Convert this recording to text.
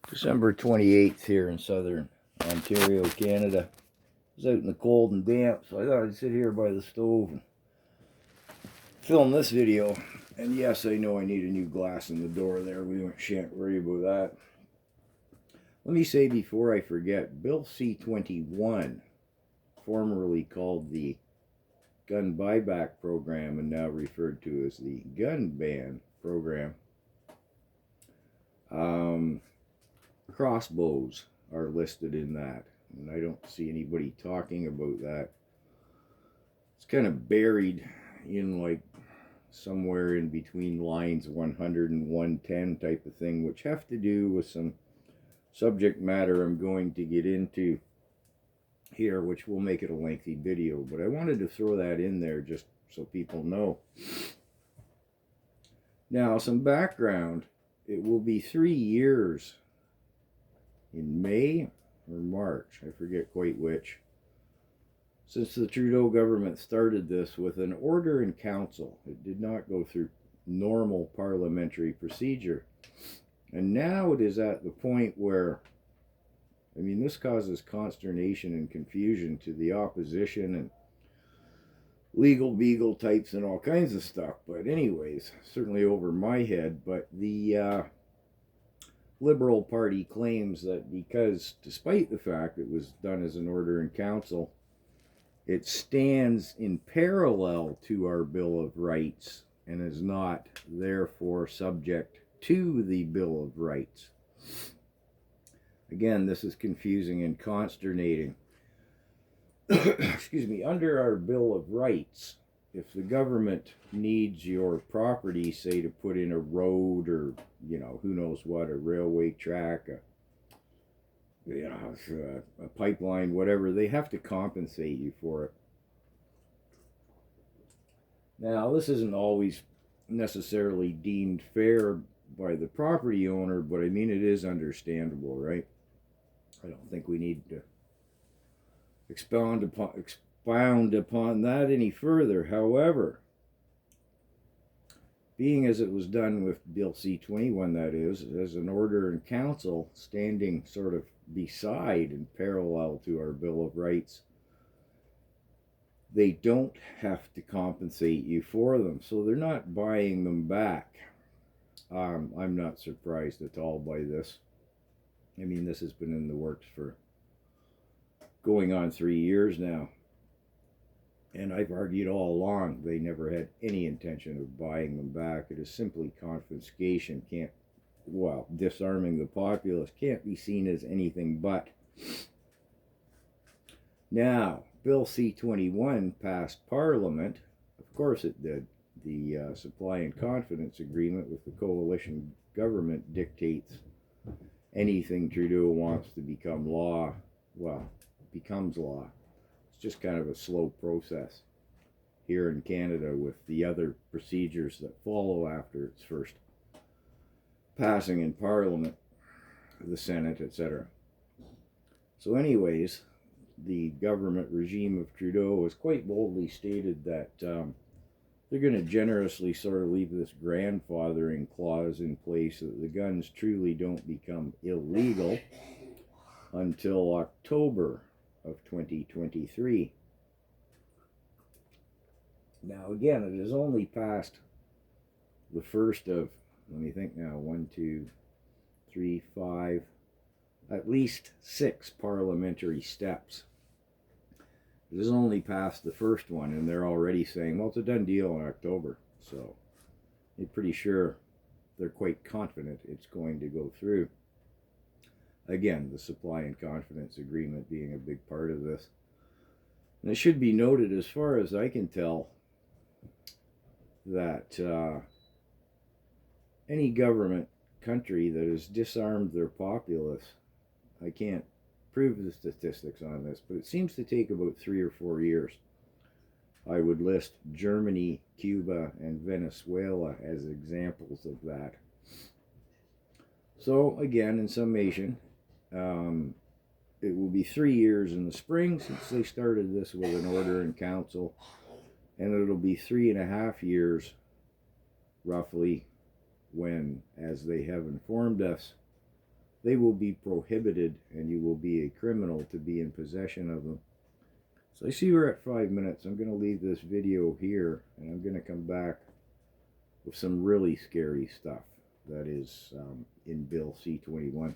December 28th here in southern Ontario, Canada. I was out in the cold and damp, so I thought I'd sit here by the stove and film this video. And yes, I know I need a new glass in the door there. We shan't worry about that. Let me say before I forget, Bill C21, formerly called the Gun Buyback Program and now referred to as the Gun Ban Program, crossbows are listed in that, and I don't see anybody talking about that. It's kind of buried in like somewhere in between lines 100 and 110 type of thing, which have to do with some subject matter I'm going to get into here, which will make it a lengthy video, but I wanted to throw that in there just so people know. Now, some background. It will be 3 years in May or March, I forget quite which, since the Trudeau government started this with an order in council. It did not go through normal parliamentary procedure. And now it is at the point where, I mean, this causes consternation and confusion to the opposition and legal beagle types and all kinds of stuff. But anyways, certainly over my head. But the Liberal Party claims that because, despite the fact it was done as an order in council, it stands in parallel to our Bill of Rights and is not therefore subject to the Bill of Rights. Again, this is confusing and consternating. Excuse me. Under our Bill of Rights, if the government needs your property, say to put in a road or, you know, who knows what, a railway track, a pipeline, whatever, they have to compensate you for it. Now, this isn't always necessarily deemed fair by the property owner, but I mean, it is understandable, right? I don't think we need to expound upon that any further. However, being as it was done with Bill C21, that is, as an order in council, standing sort of beside and parallel to our Bill of Rights, they don't have to compensate you for them, so they're not buying them back. I'm not surprised at all by this. I mean, this has been in the works for going on 3 years now. And I've argued all along they never had any intention of buying them back. It is simply confiscation. Disarming the populace can't be seen as anything but. Now, Bill C21 passed Parliament. Of course it did. The Supply and Confidence Agreement with the coalition government dictates anything Trudeau wants to become law, well, becomes law. It's just kind of a slow process here in Canada with the other procedures that follow after its first passing in Parliament, the Senate, etc. So anyways, the government regime of Trudeau has quite boldly stated that they're going to generously sort of leave this grandfathering clause in place so that the guns truly don't become illegal until October of 2023. Now again, it is only past the first of, let me think now, 1, 2, 3, 5, at least 6 parliamentary steps. It is only past the first one, and they're already saying, well, it's a done deal in October. So I'm pretty sure they're quite confident it's going to go through. Again, the Supply and Confidence Agreement being a big part of this. And it should be noted, as far as I can tell, that any government country that has disarmed their populace, I can't prove the statistics on this, but it seems to take about 3 or 4 years. I would list Germany, Cuba, and Venezuela as examples of that. So again, in summation, it will be 3 years in the spring since they started this with an order in council, and it'll be 3.5 years roughly when, as they have informed us, they will be prohibited, and you will be a criminal to be in possession of them. So I see we're at 5 minutes. I'm going to leave this video here, and I'm going to come back with some really scary stuff that is in Bill C-21.